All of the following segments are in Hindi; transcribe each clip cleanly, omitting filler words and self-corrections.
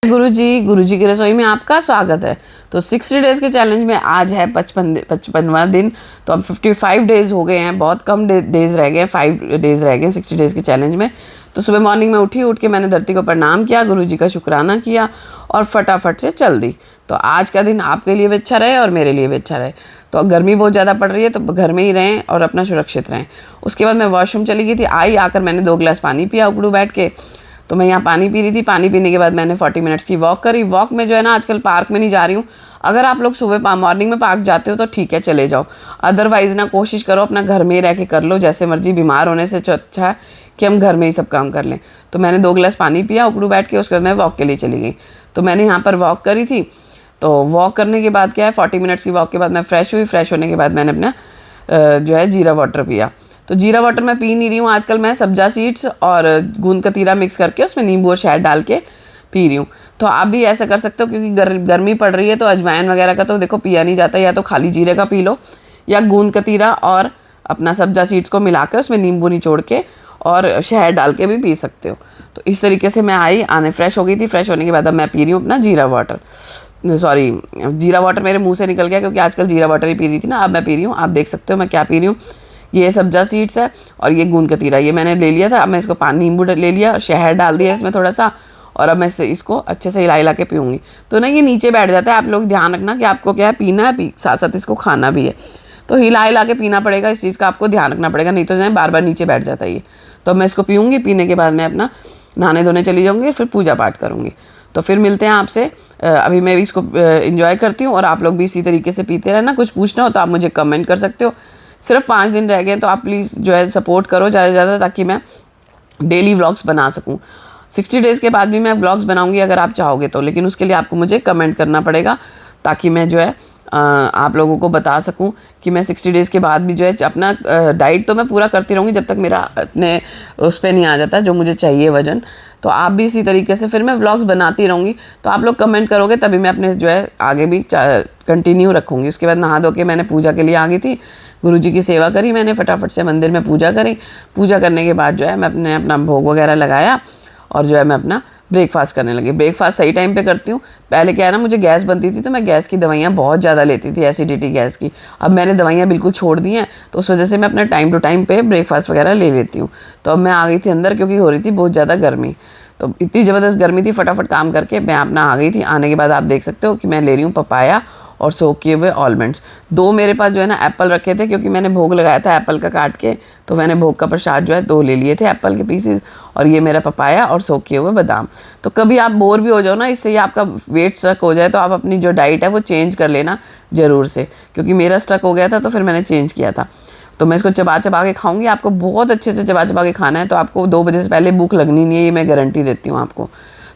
गुरुजी की रसोई में आपका स्वागत है। तो 60 डेज़ के चैलेंज में आज है 55वां दिन। तो अब 55 डेज़ हो गए हैं, बहुत कम डेज़ रह गए, 5 डेज़ रह गए 60 डेज़ के चैलेंज में। तो सुबह मॉर्निंग में उठ के मैंने धरती को प्रणाम किया, गुरुजी का शुक्राना किया और फटाफट से चल दी। तो आज का दिन आपके लिए भी अच्छा रहे और मेरे लिए भी अच्छा रहे। तो गर्मी बहुत ज़्यादा पड़ रही है तो घर में ही रहें और अपना सुरक्षित रहें। उसके बाद मैं वॉशरूम चली गई थी, आकर मैंने 2 गिलास पानी पिया उकड़ू बैठ के। तो मैं यहाँ पानी पी रही थी। पानी पीने के बाद मैंने 40 मिनट्स की वॉक करी। वॉक में जो है ना, आजकल पार्क में नहीं जा रही हूँ। अगर आप लोग सुबह मॉर्निंग में पार्क जाते हो तो ठीक है, चले जाओ। अदरवाइज़ ना कोशिश करो अपना घर में ही रह के कर लो, जैसे मर्जी। बीमार होने से अच्छा है कि हम घर में ही सब काम कर लें। तो मैंने 2 गिलास पानी पिया उकड़ू बैठ के, उसके बाद मैं वॉक के लिए चली गई। तो मैंने यहाँ पर वॉक करी थी। तो वॉक करने के बाद क्या है, 40 मिनट्स की वॉक के बाद मैं फ्रेश हुई। फ्रेश होने के बाद मैंने अपना जो है जीरा वाटर पिया। तो जीरा वाटर मैं पी नहीं रही हूँ आजकल, मैं सब्जा सीड्स और गूंद कतीरा मिक्स करके उसमें नींबू और शहद डाल के पी रही हूँ। तो आप भी ऐसा कर सकते हो, क्योंकि गर्मी पड़ रही है तो अजवाइन वगैरह का तो देखो पिया नहीं जाता। या तो खाली जीरे का पी लो, या गूंद कतीरा और अपना सब्जा सीड्स को मिला के उसमें नींबू निचोड़ के और शहद डाल के भी पी सकते हो। तो इस तरीके से मैं आने फ्रेश हो गई थी। फ्रेश होने के बाद अब मैं पी रही हूँ अपना जीरा वाटर। जीरा वाटर मेरे मुँह से निकल गया, क्योंकि आजकल जीरा वाटर ही पी रही थी ना। अब मैं पी रही हूँ, आप देख सकते हो मैं क्या पी रही हूँ। ये सब्जा सीड्स है और ये गूंद कतीरा, ये मैंने ले लिया था। अब मैं इसको नींबू ले लिया, शहद डाल दिया इसमें थोड़ा सा, और अब मैं इसको अच्छे से हिला के पीऊँगी। तो ना ये नीचे बैठ जाता है। आप लोग ध्यान रखना कि आपको क्या है, पीना है, साथ साथ इसको खाना भी है। तो हिला के पीना पड़ेगा, इस चीज़ का आपको ध्यान रखना पड़ेगा, नहीं तो बार बार नीचे बैठ जाता है ये। तो मैं इसको पीऊँगी। पीने के बाद मैं अपना नहाने धोने चली जाऊँगी, फिर पूजा पाठ करूँगी। तो फिर मिलते हैं आपसे। अभी मैं भी इसको एंजॉय करती हूँ और आप लोग भी इसी तरीके से पीते रहना। कुछ पूछना हो तो आप मुझे कमेंट कर सकते हो। सिर्फ 5 दिन रह गए तो आप प्लीज़ जो है सपोर्ट करो ज़्यादा से ज़्यादा, ताकि मैं डेली व्लॉग्स बना सकूं। 60 डेज़ के बाद भी मैं व्लॉग्स बनाऊंगी अगर आप चाहोगे तो, लेकिन उसके लिए आपको मुझे कमेंट करना पड़ेगा, ताकि मैं जो है आप लोगों को बता सकूं कि मैं 60 डेज़ के बाद भी जो है अपना डाइट तो मैं पूरा करती रहूँगी जब तक मेरा अपने उस पर नहीं आ जाता जो मुझे चाहिए वज़न। तो आप भी इसी तरीके से फिर मैं व्लॉग्स बनाती रहूँगी। तो आप लोग कमेंट करोगे तभी मैं अपने जो है आगे भी कंटिन्यू रखूँगी। उसके बाद नहा धो के मैंने पूजा के लिए आ गई थी। गुरुजी की सेवा करी मैंने, फटाफट से मंदिर में पूजा करी। पूजा करने के बाद जो है मैं अपना भोग वगैरह लगाया और जो है मैं अपना ब्रेकफास्ट करने लगी। ब्रेकफास्ट सही टाइम पे करती हूँ। पहले क्या है ना, मुझे गैस बनती थी तो मैं गैस की दवाइयाँ बहुत ज़्यादा लेती थी, एसिडिटी गैस की। अब मैंने दवाइयाँ बिल्कुल छोड़ दी हैं, तो उस वजह से मैं अपना टाइम टू टाइम पे ब्रेकफास्ट वगैरह ले लेती हूँ। तो अब मैं आ गई थी अंदर, क्योंकि हो रही थी बहुत ज़्यादा गर्मी। तो इतनी ज़बरदस्त गर्मी थी, फटाफट काम करके मैं अपना आ गई थी। आने के बाद आप देख सकते हो कि मैं ले रही हूँ पपाया और सोक किए हुए ऑलमंड्स। 2 मेरे पास जो है ना एप्पल रखे थे, क्योंकि मैंने भोग लगाया था एप्पल का काट के। तो मैंने भोग का प्रसाद जो है 2 ले लिए थे एप्पल के पीसीज, और ये मेरा पपाया और सोक किए हुए बादाम। तो कभी आप बोर भी हो जाओ ना, इससे ही आपका वेट स्टक हो जाए, तो आप अपनी जो डाइट है वो चेंज कर लेना ज़रूर से, क्योंकि मेरा स्टक हो गया था तो फिर मैंने चेंज किया था। तो मैं इसको चबा के खाऊंगी। आपको बहुत अच्छे से चबा के खाना है, तो आपको 2 बजे से पहले भूख लगनी नहीं है, ये मैं गारंटी देती हूँ आपको।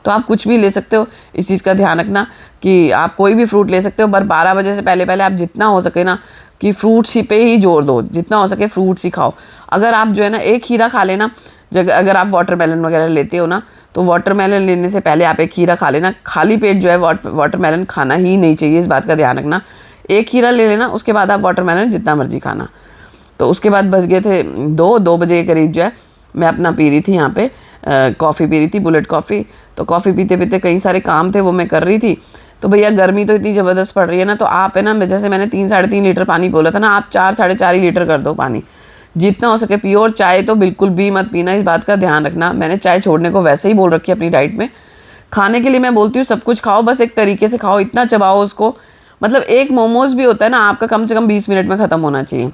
तो आप कुछ भी ले सकते हो, इस चीज़ का ध्यान रखना कि आप कोई भी फ्रूट ले सकते हो, पर 12 बजे से पहले आप जितना हो सके ना कि फ्रूट्स ही पे ही जोर दो, जितना हो सके फ्रूट्स ही खाओ। अगर आप जो है ना एक खीरा खा लेना, अगर आप वाटरमेलन वगैरह लेते हो ना, तो वाटरमेलन लेने से पहले आप एक खीरा खा लेना। खाली पेट जो है वाटरमेलन खाना ही नहीं चाहिए, इस बात का ध्यान रखना। एक खीरा ले लेना, उसके बाद आप वाटरमेलन जितना मर्जी खाना। तो उसके बाद बज गए थे 2 बजे के करीब जो है मैं अपना पी रही थी यहाँ पे कॉफ़ी पी रही थी, बुलेट कॉफ़ी। तो कॉफ़ी पीते पीते कई सारे काम थे वो मैं कर रही थी। तो भैया गर्मी तो इतनी ज़बरदस्त पड़ रही है ना, तो आप है ना, जैसे मैंने 3-3.5 लीटर पानी बोला था ना, आप 4-4.5 लीटर कर दो पानी, जितना हो सके पियो। और चाय तो बिल्कुल भी मत पीना, इस बात का ध्यान रखना। मैंने चाय छोड़ने को वैसे ही बोल रखी है अपनी डाइट में। खाने के लिए मैं बोलती हूँ सब कुछ खाओ, बस एक तरीके से खाओ, इतना चबाओ उसको। मतलब एक मोमोज भी होता है ना आपका, कम से कम 20 मिनट में ख़त्म होना चाहिए।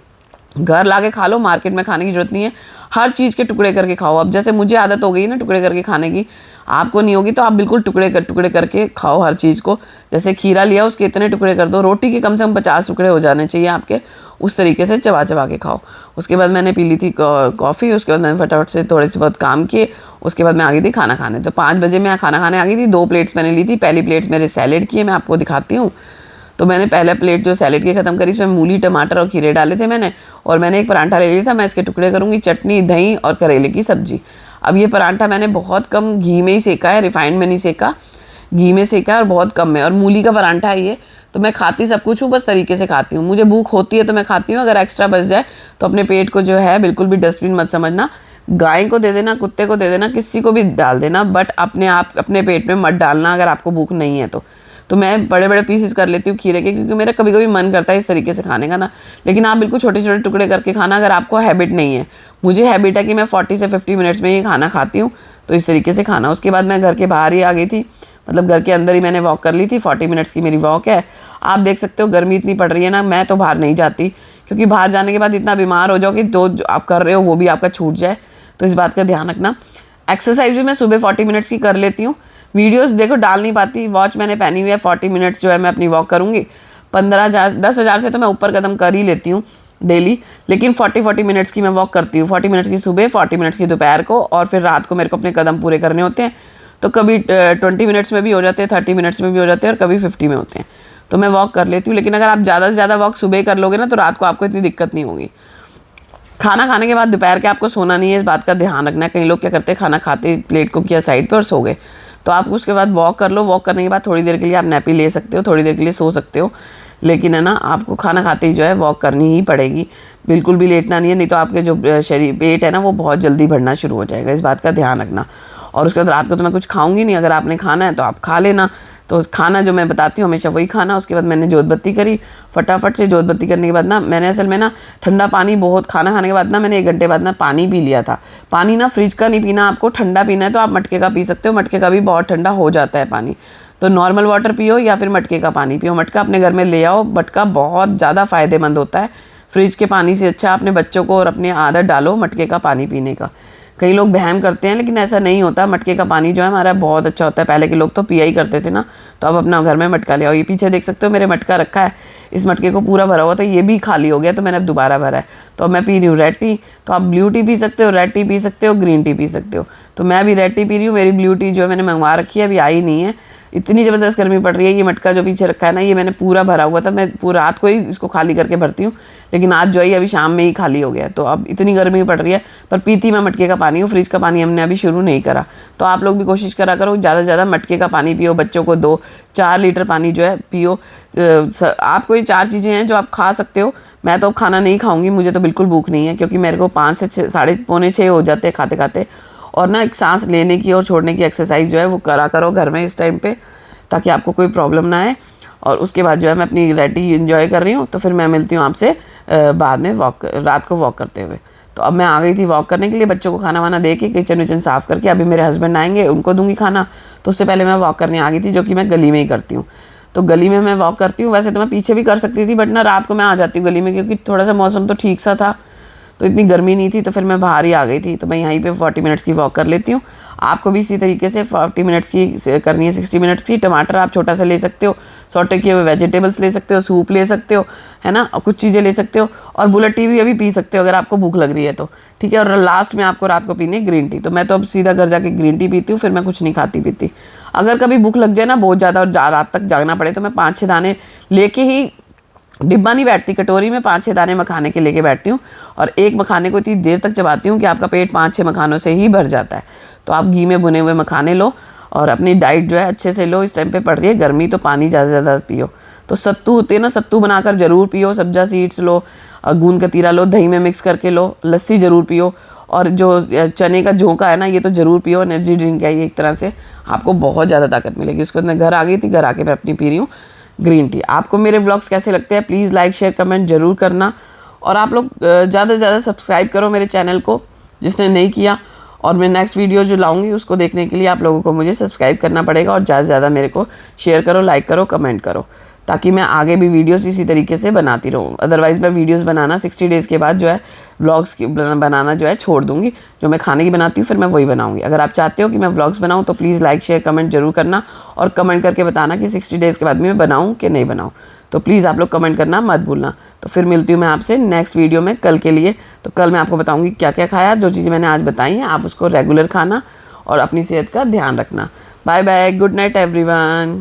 घर लाके खा लो, मार्केट में खाने की जरूरत नहीं है। हर चीज़ के टुकड़े करके खाओ। अब जैसे मुझे आदत हो गई ना टुकड़े करके खाने की, आपको नहीं होगी, तो आप बिल्कुल टुकड़े करके खाओ हर चीज़ को। जैसे खीरा लिया, उसके इतने टुकड़े कर दो। रोटी के कम से कम 50 टुकड़े हो जाने चाहिए आपके, उस तरीके से चबा के खाओ। उसके बाद मैंने पी ली थी कॉफ़ी। उसके बाद मैंने फटाफट से थोड़े से बहुत काम किए। उसके बाद मैं आ गई थी खाना खाने। तो 5 बजे मैं खाना खाने आ गई थी। 2 प्लेट्स मैंने ली थी। पहली प्लेट्स मेरे सैलेड की है, मैं आपको दिखाती हूँ। तो मैंने पहला प्लेट जो सैलेड की ख़त्म करी, इसमें मूली, टमाटर और खीरे डाले थे मैंने, और मैंने एक परांठा ले लिया था। मैं इसके टुकड़े करूँगी, चटनी, दही और करेले की सब्जी। अब ये परांठा मैंने बहुत कम घी में ही सेका है, रिफाइंड में नहीं सेका, घी में सेका है और बहुत कम में। और मूली का परांठा है ये। तो मैं खाती सब कुछ हूँ, बस तरीके से खाती हूँ। मुझे भूख होती है तो मैं खाती हूँ, अगर एक्स्ट्रा बच जाए तो अपने पेट को जो है बिल्कुल भी डस्टबिन मत समझना, गाय को दे देना, कुत्ते को दे देना, किसी को भी डाल देना, बट अपने पेट में मत डालना अगर आपको भूख नहीं है तो मैं बड़े बड़े पीसेस कर लेती हूँ खीरे के, क्योंकि मेरा कभी कभी मन करता है इस तरीके से खाने का ना। लेकिन आप बिल्कुल छोटे छोटे टुकड़े करके खाना अगर आपको हैबिट नहीं है। मुझे हैबिट है कि मैं 40 से 50 मिनट्स में ये खाना खाती हूँ, तो इस तरीके से खाना। उसके बाद मैं घर के बाहर ही आ गई थी, मतलब घर के अंदर ही मैंने वॉक कर ली थी। 40 मिनट्स की मेरी वॉक है। आप देख सकते हो गर्मी इतनी पड़ रही है ना, मैं तो बाहर नहीं जाती, क्योंकि बाहर जाने के बाद इतना बीमार हो जाओ कि जो आप कर रहे हो वो भी आपका छूट जाए। तो इस बात का ध्यान रखना। एक्सरसाइज भी मैं सुबह 40 मिनट्स की कर लेती हूँ। वीडियोस देखो डाल नहीं पाती, वॉच मैंने पहनी हुई है, 40 मिनट्स जो है मैं अपनी वॉक करूँगी। 10,000 से तो मैं ऊपर कदम कर ही लेती हूँ डेली, लेकिन 40 मिनट्स की मैं वॉक करती हूँ। 40 मिनट्स की सुबह, 40 मिनट्स की दोपहर को, और फिर रात को मेरे को अपने कदम पूरे करने होते हैं। तो कभी 20 मिनट्स में भी हो जाते हैं, 30 मिनट्स में भी हो जाते हैं, और कभी 50 में होते हैं। तो मैं वॉक कर लेती हूँ। लेकिन अगर आप ज़्यादा से ज़्यादा वॉक सुबह कर लोगे ना, तो रात को आपको इतनी दिक्कत नहीं होगी। खाना खाने के बाद दोपहर के आपको सोना नहीं है, इस बात का ध्यान रखना है। कई लोग क्या करते हैं, खाना खाते प्लेट को किया साइड पे और सो गए। तो आप उसके बाद वॉक कर लो। वॉक करने के बाद थोड़ी देर के लिए आप नैपी ले सकते हो, थोड़ी देर के लिए सो सकते हो, लेकिन है ना आपको खाना खाते ही जो है वॉक करनी ही पड़ेगी। बिल्कुल भी लेटना नहीं है, नहीं तो आपके जो शरीर पेट है ना वो बहुत जल्दी बढ़ना शुरू हो जाएगा। इस बात का ध्यान रखना। और उसके बाद रात को तो मैं कुछ खाऊंगी नहीं। अगर आपने खाना है तो आप खा लेना। तो खाना जो मैं बताती हूँ हमेशा वही खाना। उसके बाद मैंने जोत बत्ती करी। फटाफट से जोत बत्ती करने के बाद ना मैंने असल में ना ठंडा पानी बहुत, खाना खाने के बाद ना मैंने 1 घंटे बाद ना पानी पी लिया था। पानी ना फ्रिज का नहीं पीना, आपको ठंडा पीना है तो आप मटके का पी सकते हो। मटके का भी बहुत ठंडा हो जाता है पानी। तो नॉर्मल वाटर पियो या फिर मटके का पानी पियो। मटका अपने घर में ले आओ, मटका बहुत ज़्यादा फ़ायदेमंद होता है। फ्रिज के पानी से अच्छा अपने बच्चों को और अपनी आदत डालो मटके का पानी पीने का। कई लोग वहम करते हैं, लेकिन ऐसा नहीं होता। मटके का पानी जो है हमारा बहुत अच्छा होता है। पहले के लोग तो पिया ही करते थे ना, तो अब अपना घर में मटका ले आओ। ये पीछे देख सकते हो मेरे मटका रखा है, इस मटके को पूरा भरा हुआ था, ये भी खाली हो गया, तो मैंने अब दोबारा भरा है। तो अब मैं पी रही हूँ रेड टी। तो आप ब्लू टी पी सकते हो, रेड टी पी सकते हो, ग्रीन टी पी सकते हो। तो मैं अभी रेड टी पी रही हूँ। मेरी ब्लू टी जो है मैंने मंगवा रखी है, अभी आई नहीं है। इतनी ज़बरदस्त गर्मी पड़ रही है। ये मटका जो पीछे रखा है ना, ये मैंने पूरा भरा हुआ था। मैं पूरा रात को ही इसको खाली करके भरती हूँ, लेकिन आज जो है अभी शाम में ही खाली हो गया। तो अब इतनी गर्मी पड़ रही है, पर पीती मैं मटके का पानी हूँ। फ्रिज का पानी हमने अभी शुरू नहीं करा। तो आप लोग भी कोशिश करा करो, ज़्यादा से ज़्यादा मटके का पानी पियो। बच्चों को 2-4 लीटर पानी जो है पियो। आपको ये 4 चीज़ें हैं जो आप खा सकते हो। मैं तो अब खाना नहीं खाऊंगी, मुझे तो बिल्कुल भूख नहीं है, क्योंकि मेरे को 5 से 6, पौने 6 हो जाते हैं खाते खाते। और ना एक सांस लेने की और छोड़ने की एक्सरसाइज जो है वो करा करो घर में इस टाइम पे, ताकि आपको कोई प्रॉब्लम ना आए। और उसके बाद जो है मैं अपनी रेड टी एंजॉय कर रही हूँ। तो फिर मैं मिलती हूँ आपसे बाद में रात को वॉक करते हुए। तो अब मैं आ गई थी वॉक करने के लिए, बच्चों को खाना वाना दे के किचन विचन साफ़ करके। अभी मेरे हस्बैंड आएंगे, उनको दूंगी खाना। तो उससे पहले मैं वॉक करने आ गई थी, जो कि मैं गली में ही करती हूँ। तो गली में मैं वॉक करती हूँ। वैसे तो मैं पीछे भी कर सकती थी, बट ना रात को मैं आ जाती हूँ गली में, क्योंकि थोड़ा सा मौसम तो ठीक सा था, तो इतनी गर्मी नहीं थी। तो फिर मैं बाहर ही आ गई थी। तो मैं यहीं पे 40 मिनट्स की वॉक कर लेती हूँ। आपको भी इसी तरीके से 40 मिनट्स की करनी है, 60 मिनट्स की। टमाटर आप छोटा सा ले सकते हो, सॉटे किए हुए वेजिटेबल्स ले सकते हो, सूप ले सकते हो, है ना, और कुछ चीज़ें ले सकते हो। और बुलेट टी भी अभी पी सकते हो अगर आपको भूख लग रही है तो, ठीक है। और लास्ट में आपको रात को पीनी है ग्रीन टी। तो मैं तो अब सीधा घर जाके ग्रीन टी पीती हूँ, फिर मैं कुछ नहीं खाती पीती। अगर कभी भूख लग जाए ना बहुत ज़्यादा और रात तक जागना पड़े, तो मैं 5-6 दाने लेके ही, डिब्बा नहीं बैठती, कटोरी में 5-6 दाने मखाने के लेके बैठती हूँ। और एक मखाने को इतनी देर तक चबाती हूँ कि आपका पेट 5-6 मखानों से ही भर जाता है। तो आप घी में भुने हुए मखाने लो और अपनी डाइट जो है अच्छे से लो। इस टाइम पे पड़ रही है गर्मी, तो पानी ज़्यादा से ज़्यादा पियो। तो सत्तू होते हैं ना, सत्तू बनाकर ज़रूर पियो। सब्जा सीड्स लो, गूंद कतीरा लो, दही में मिक्स करके लो। लस्सी ज़रूर पियो। और जो चने का झोंका है ना, ये तो ज़रूर पियो। एनर्जी ड्रिंक है ये एक तरह से, आपको बहुत ज़्यादा ताकत मिलेगी। उसके बाद मैं घर आ गई थी, घर आके मैं अपनी पी रही हूँ ग्रीन टी। आपको मेरे व्लॉग्स कैसे लगते हैं प्लीज़ लाइक शेयर कमेंट ज़रूर करना। और आप लोग ज़्यादा से ज़्यादा सब्सक्राइब करो मेरे चैनल को, जिसने नहीं किया। और मैं नेक्स्ट वीडियो जो लाऊंगी उसको देखने के लिए आप लोगों को मुझे सब्सक्राइब करना पड़ेगा। और ज़्यादा से ज़्यादा मेरे को शेयर करो, लाइक करो, कमेंट करो, ताकि मैं आगे भी वीडियोस इसी तरीके से बनाती रहूँ। अदरवाइज़ मैं वीडियोस बनाना 60 डेज़ के बाद जो है व्लॉग्स की बनाना जो है छोड़ दूँगी। जो मैं खाने की बनाती हूँ फिर मैं वही बनाऊँगी। अगर आप चाहते हो कि मैं व्लॉग्स बनाऊँ तो प्लीज़ लाइक शेयर कमेंट जरूर करना। और कमेंट करके बताना कि 60 डेज़ के बाद मैं बनाऊँ कि नहीं बनाऊँ। तो प्लीज़ आप लोग कमेंट करना मत भूलना। तो फिर मिलती हूँ मैं आपसे नेक्स्ट वीडियो में कल के लिए। तो कल मैं आपको बताऊँगी क्या क्या खाया। जो चीज़ें मैंने आज बताई हैं आप उसको रेगुलर खाना और अपनी सेहत का ध्यान रखना। Bye bye, good night everyone.